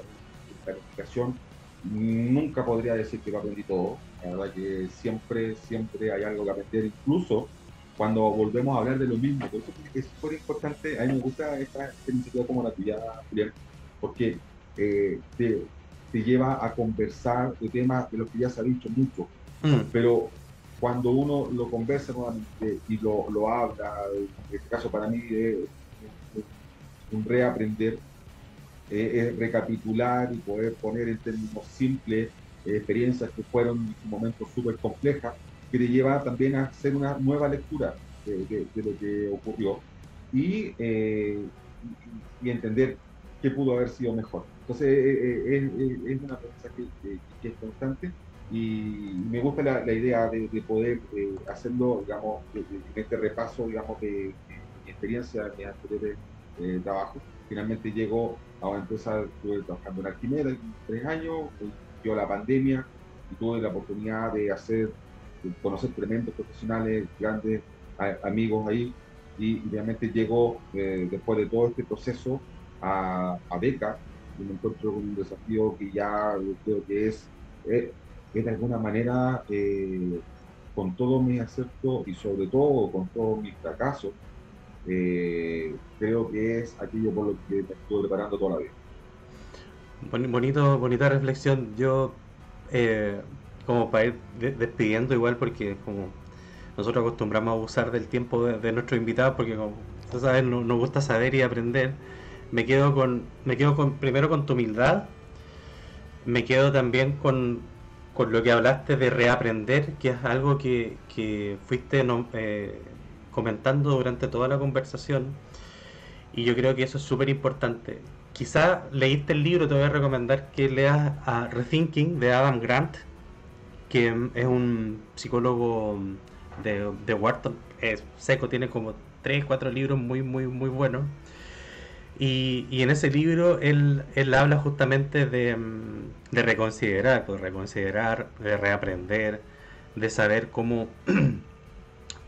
de planificación. Nunca podría decir que lo aprendí todo. La verdad que siempre hay algo que aprender, incluso cuando volvemos a hablar de lo mismo. Por eso es súper importante. A mí me gusta esta iniciativa como la tuya, Julián, porque te lleva a conversar de temas de los que ya se ha dicho mucho, Mm, pero cuando uno lo conversa nuevamente y lo habla, en este caso para mí es un reaprender, es recapitular y poder poner en términos simples experiencias que fueron en su momento súper complejas, que te lleva también a hacer una nueva lectura de lo que ocurrió y, y entender qué pudo haber sido mejor. Entonces, es una aprendizaje que es constante y me gusta la idea de poder hacerlo, digamos, en este repaso, digamos, de mi experiencia, de mis anteriores trabajos. Finalmente llego a una empresa, estuve trabajando en Arquimeda 3 años, surgió la pandemia y tuve la oportunidad de conocer tremendos profesionales, grandes amigos ahí, y realmente llegó, después de todo este proceso, a Beca, y me encuentro con un desafío que ya yo creo que eh, es de alguna manera, con todos mis aciertos y sobre todo con todos mis fracasos, creo que es aquello por lo que me estuve preparando toda la vida. Bonita reflexión. Yo, eh, como para ir despidiendo igual, porque como nosotros acostumbramos a abusar del tiempo de nuestros invitados, porque como tú sabes, nos gusta saber y aprender. Me quedo con, primero con tu humildad, me quedo también con lo que hablaste de reaprender, que es algo que fuiste comentando durante toda la conversación, y yo creo que eso es súper importante. Quizá leíste el libro, te voy a recomendar que leas a Rethinking de Adam Grant, que es un psicólogo de Wharton, es seco, tiene como 3 4 libros muy buenos. Y en ese libro él habla justamente de reconsiderar, pues reconsiderar, de reaprender, de saber cómo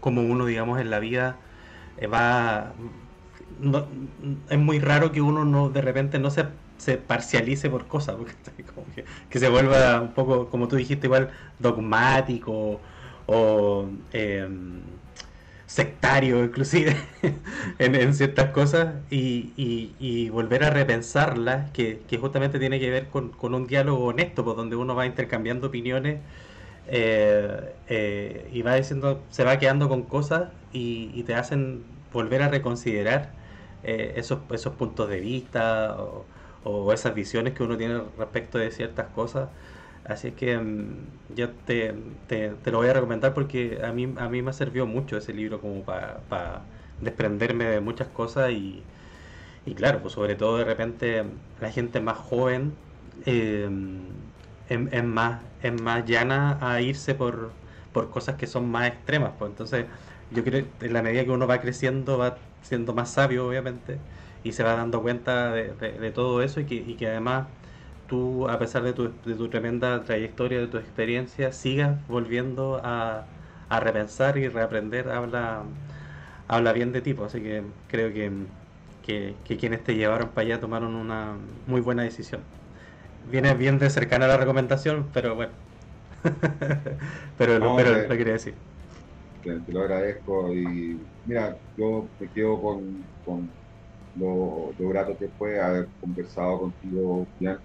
uno, digamos, en la vida va... No, es muy raro que uno no de repente no se parcialice por cosas, porque como que se vuelva un poco, como tú dijiste, igual dogmático o sectario inclusive en ciertas cosas y volver a repensarlas, que justamente tiene que ver con un diálogo honesto, pues, donde uno va intercambiando opiniones, y va diciendo, se va quedando con cosas y te hacen volver a reconsiderar esos puntos de vista o esas visiones que uno tiene respecto de ciertas cosas. Así es que yo te lo voy a recomendar porque a mí me sirvió mucho ese libro como para desprenderme de muchas cosas y claro, pues sobre todo de repente la gente más joven eh, es más llana a irse por cosas que son más extremas. Pues entonces yo creo que en la medida que uno va creciendo va siendo más sabio obviamente y se va dando cuenta de todo eso y que además tú, a pesar de tu tremenda trayectoria, de tu experiencia, sigas volviendo a repensar y reaprender, habla bien de ti, pues. Así que creo que quienes te llevaron para allá tomaron una muy buena decisión. Viene bien de cercana a la recomendación, pero bueno, pero, No, pero lo quería decir. te lo agradezco y mira, yo me quedo con lo grato que fue haber conversado contigo, Julián,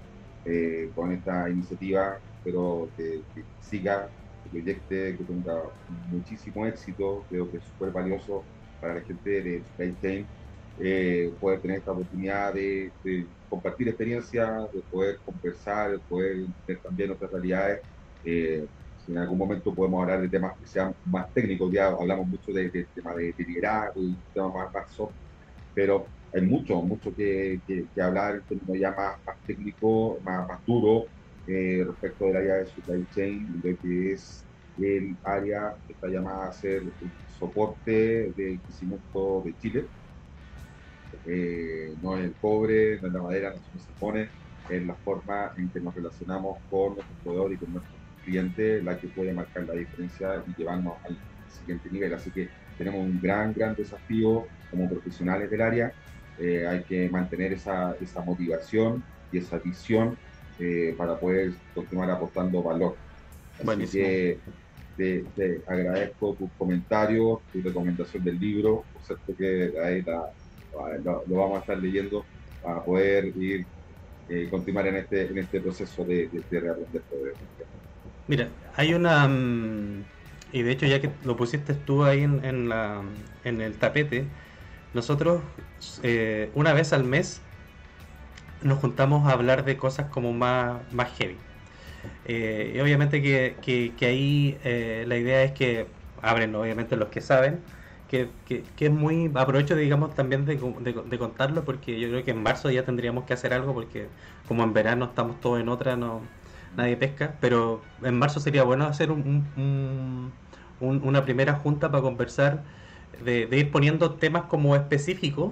con esta iniciativa. Espero que siga, que proyecte, que tenga muchísimo éxito. Creo que es súper valioso para la gente de Supply Chain, poder tener esta oportunidad de compartir experiencias, de poder conversar, de poder ver también otras realidades. Si en algún momento podemos hablar de temas que sean más técnicos, ya hablamos mucho de temas de liderazgo y temas más soft, pero hay mucho que hablar en términos ya más técnico, más duro, respecto del área de supply chain, de que es el área que está llamada a ser el soporte del crecimiento de Chile. No es el cobre, no es la madera, no se pone, es la forma en que nos relacionamos con nuestros proveedores y con nuestros clientes la que puede marcar la diferencia y llevarnos al siguiente nivel. Así que tenemos un gran desafío como profesionales del área. Hay que mantener esa motivación y esa visión, para poder continuar aportando valor. Así Buenísimo. que te agradezco tus comentarios, tu recomendación del libro, por cierto que ahí lo vamos a estar leyendo para poder ir, continuar en este proceso de reaprender poder. Mira, hay y de hecho ya que lo pusiste tú ahí en el tapete, nosotros una vez al mes nos juntamos a hablar de cosas como más heavy. Y obviamente que ahí la idea es que abren obviamente los que saben, que es muy... Aprovecho digamos también de contarlo porque yo creo que en marzo ya tendríamos que hacer algo porque como en verano estamos todos en otra, no nadie pesca, pero en marzo sería bueno hacer una primera junta para conversar, de ir poniendo temas como específicos,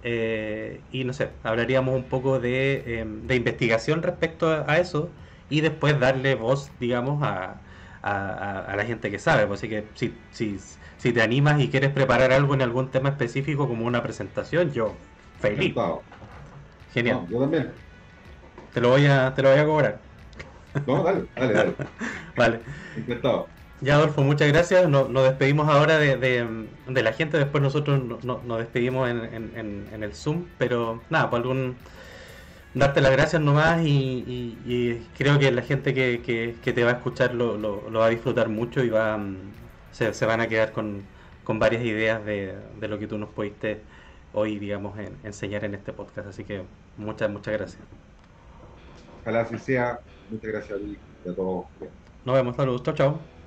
y no sé, hablaríamos un poco de investigación respecto a eso y después darle voz, digamos, a la gente que sabe. Pues, así que si te animas y quieres preparar algo en algún tema específico como una presentación, yo feliz. Encantado. Genial. No, yo también. Te lo voy a cobrar. No, dale, dale, dale. Vale. Encantado. Ya, Adolfo, muchas gracias. Nos despedimos ahora de la gente. Después nosotros nos despedimos en el Zoom. Pero nada, por darte las gracias nomás y creo que la gente que te va a escuchar lo va a disfrutar mucho y se van a quedar con varias ideas de lo que tú nos pudiste hoy, digamos, enseñar en este podcast. Así que muchas gracias. Ojalá así sea. Muchas gracias a ti y a todos. Nos vemos, saludos, chao, chao.